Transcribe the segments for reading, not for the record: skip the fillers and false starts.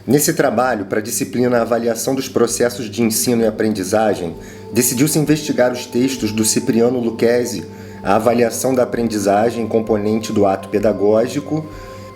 Nesse trabalho, para a disciplina Avaliação dos Processos de Ensino e Aprendizagem, decidiu-se investigar os textos do Cipriano Lucchesi, A Avaliação da Aprendizagem, componente do ato pedagógico,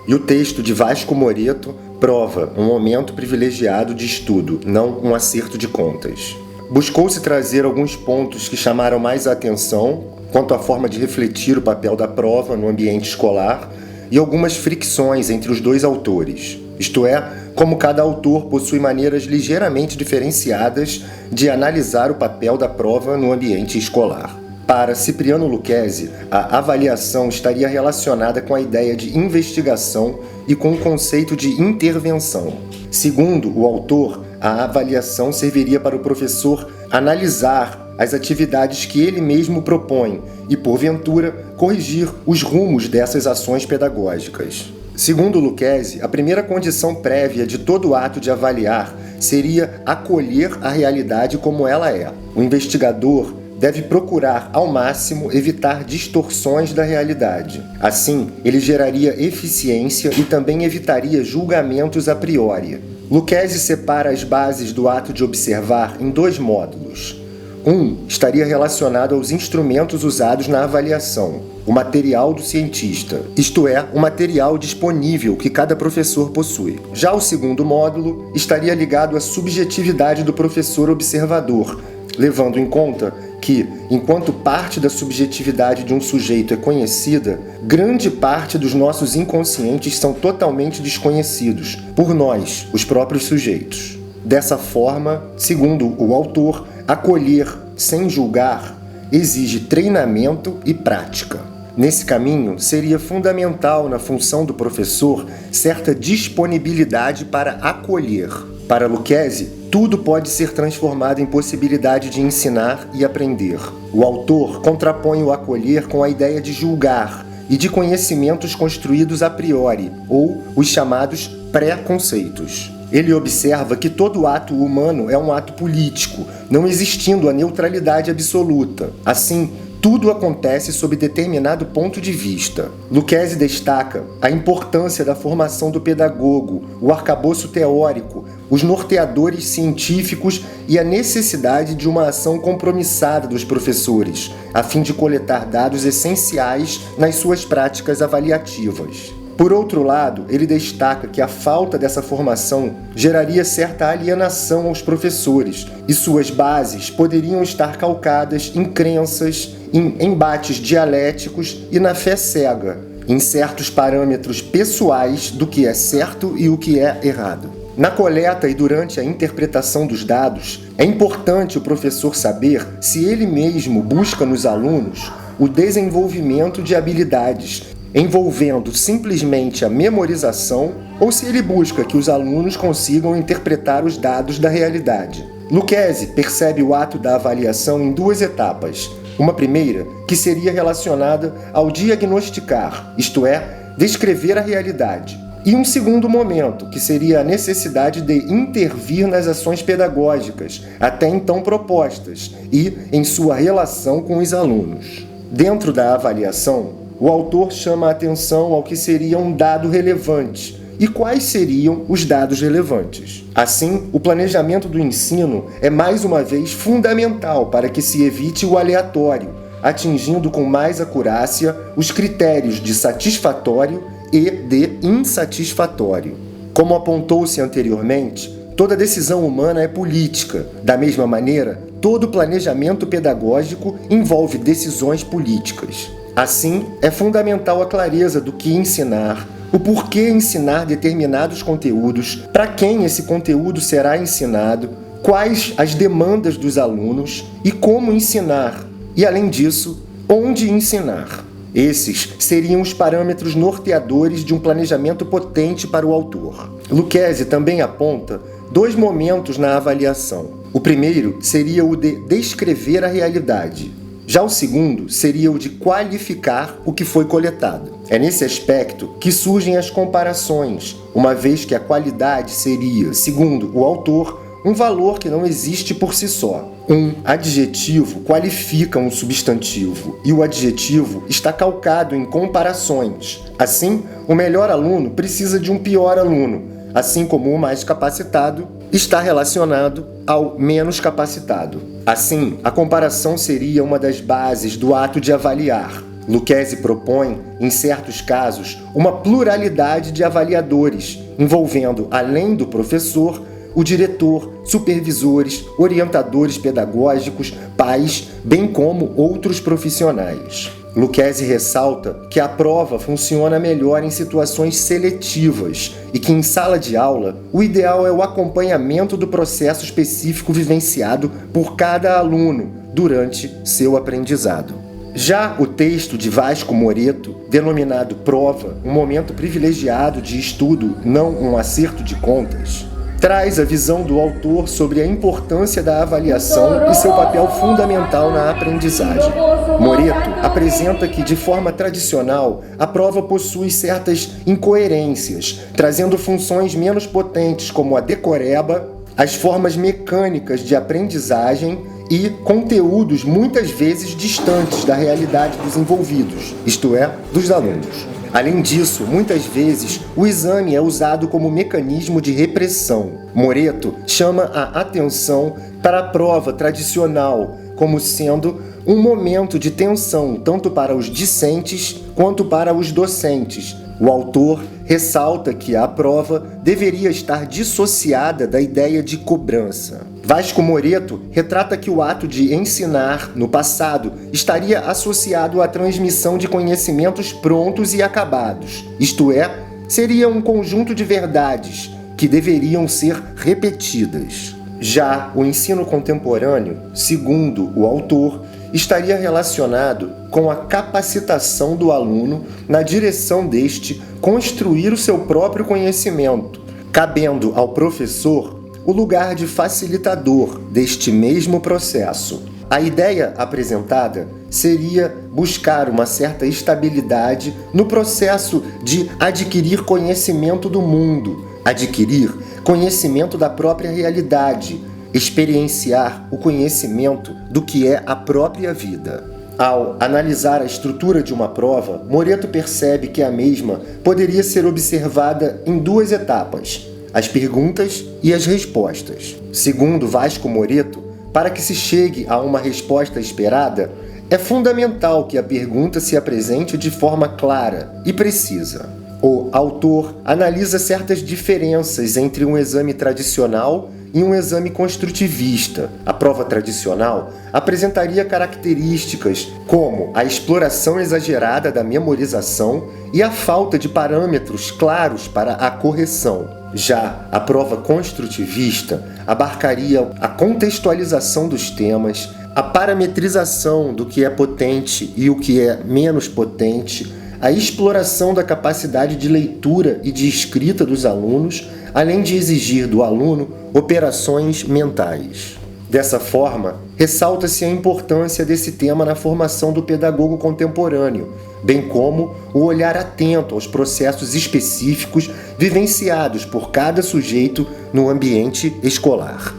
e o texto de Vasco Moreto, Prova, um momento privilegiado de estudo, não um acerto de contas. Buscou-se trazer alguns pontos que chamaram mais a atenção quanto à forma de refletir o papel da prova no ambiente escolar e algumas fricções entre os dois autores, isto é, como cada autor possui maneiras ligeiramente diferenciadas de analisar o papel da prova no ambiente escolar. Para Cipriano Lucchesi, a avaliação estaria relacionada com a ideia de investigação e com o conceito de intervenção. Segundo o autor, a avaliação serviria para o professor analisar as atividades que ele mesmo propõe e, porventura, corrigir os rumos dessas ações pedagógicas. Segundo Lucchesi, a primeira condição prévia de todo ato de avaliar seria acolher a realidade como ela é. O investigador deve procurar, ao máximo, evitar distorções da realidade. Assim, ele geraria eficiência e também evitaria julgamentos a priori. Lucchesi separa as bases do ato de observar em dois módulos. Um estaria relacionado aos instrumentos usados na avaliação, o material do cientista, isto é, o material disponível que cada professor possui. Já o segundo módulo estaria ligado à subjetividade do professor observador, levando em conta que, enquanto parte da subjetividade de um sujeito é conhecida, grande parte dos nossos inconscientes são totalmente desconhecidos por nós, os próprios sujeitos. Dessa forma, segundo o autor, acolher sem julgar exige treinamento e prática. Nesse caminho, seria fundamental na função do professor certa disponibilidade para acolher. Para Lucchesi, tudo pode ser transformado em possibilidade de ensinar e aprender. O autor contrapõe o acolher com a ideia de julgar e de conhecimentos construídos a priori, ou os chamados pré-conceitos. Ele observa que todo ato humano é um ato político, não existindo a neutralidade absoluta. Assim, tudo acontece sob determinado ponto de vista. Lucchesi destaca a importância da formação do pedagogo, o arcabouço teórico, os norteadores científicos e a necessidade de uma ação compromissada dos professores, a fim de coletar dados essenciais nas suas práticas avaliativas. Por outro lado, ele destaca que a falta dessa formação geraria certa alienação aos professores e suas bases poderiam estar calcadas em crenças, em embates dialéticos e na fé cega, em certos parâmetros pessoais do que é certo e o que é errado. Na coleta e durante a interpretação dos dados, é importante o professor saber se ele mesmo busca nos alunos o desenvolvimento de habilidades envolvendo simplesmente a memorização ou se ele busca que os alunos consigam interpretar os dados da realidade. Lucchesi percebe o ato da avaliação em duas etapas. Uma primeira, que seria relacionada ao diagnosticar, isto é, descrever a realidade. E um segundo momento, que seria a necessidade de intervir nas ações pedagógicas, até então propostas, e em sua relação com os alunos. Dentro da avaliação, o autor chama a atenção ao que seria um dado relevante e quais seriam os dados relevantes. Assim, o planejamento do ensino é mais uma vez fundamental para que se evite o aleatório, atingindo com mais acurácia os critérios de satisfatório e de insatisfatório. Como apontou-se anteriormente, toda decisão humana é política. Da mesma maneira, todo planejamento pedagógico envolve decisões políticas. Assim, é fundamental a clareza do que ensinar, o porquê ensinar determinados conteúdos, para quem esse conteúdo será ensinado, quais as demandas dos alunos e como ensinar, e além disso, onde ensinar. Esses seriam os parâmetros norteadores de um planejamento potente para o autor. Lucchesi também aponta dois momentos na avaliação. O primeiro seria o de descrever a realidade. Já o segundo seria o de qualificar o que foi coletado. É nesse aspecto que surgem as comparações, uma vez que a qualidade seria, segundo o autor, um valor que não existe por si só. Um adjetivo qualifica um substantivo e o adjetivo está calcado em comparações. Assim, o melhor aluno precisa de um pior aluno. assim como o mais capacitado está relacionado ao menos capacitado. Assim, a comparação seria uma das bases do ato de avaliar. Lucchesi propõe, em certos casos, uma pluralidade de avaliadores, envolvendo, além do professor, o diretor, supervisores, orientadores pedagógicos, pais, bem como outros profissionais. Lucchesi ressalta que a prova funciona melhor em situações seletivas e que em sala de aula o ideal é o acompanhamento do processo específico vivenciado por cada aluno durante seu aprendizado. Já o texto de Vasco Moreto, denominado Prova, um momento privilegiado de estudo, não um acerto de contas, traz a visão do autor sobre a importância da avaliação e seu papel fundamental na aprendizagem. Moreto apresenta que, de forma tradicional, a prova possui certas incoerências, trazendo funções menos potentes como a decoreba, as formas mecânicas de aprendizagem e conteúdos muitas vezes distantes da realidade dos envolvidos, isto é, dos alunos. Além disso, muitas vezes, o exame é usado como mecanismo de repressão. Moreto chama a atenção para a prova tradicional como sendo um momento de tensão tanto para os discentes quanto para os docentes. O autor ressalta que a prova deveria estar dissociada da ideia de cobrança. Vasco Moreto retrata que o ato de ensinar, no passado, estaria associado à transmissão de conhecimentos prontos e acabados, isto é, seria um conjunto de verdades que deveriam ser repetidas. Já o ensino contemporâneo, segundo o autor, estaria relacionado com a capacitação do aluno na direção deste construir o seu próprio conhecimento, cabendo ao professor o lugar de facilitador deste mesmo processo. A ideia apresentada seria buscar uma certa estabilidade no processo de adquirir conhecimento do mundo, adquirir conhecimento da própria realidade, experienciar o conhecimento do que é a própria vida. Ao analisar a estrutura de uma prova, Moreto percebe que a mesma poderia ser observada em duas etapas: as perguntas e as respostas. Segundo Vasco Moreto, para que se chegue a uma resposta esperada, é fundamental que a pergunta se apresente de forma clara e precisa. O autor analisa certas diferenças entre um exame tradicional e um exame construtivista. A prova tradicional apresentaria características como a exploração exagerada da memorização e a falta de parâmetros claros para a correção. Já a prova construtivista abarcaria a contextualização dos temas, a parametrização do que é potente e o que é menos potente, a exploração da capacidade de leitura e de escrita dos alunos, além de exigir do aluno operações mentais. Dessa forma, ressalta-se a importância desse tema na formação do pedagogo contemporâneo, bem como o olhar atento aos processos específicos vivenciados por cada sujeito no ambiente escolar.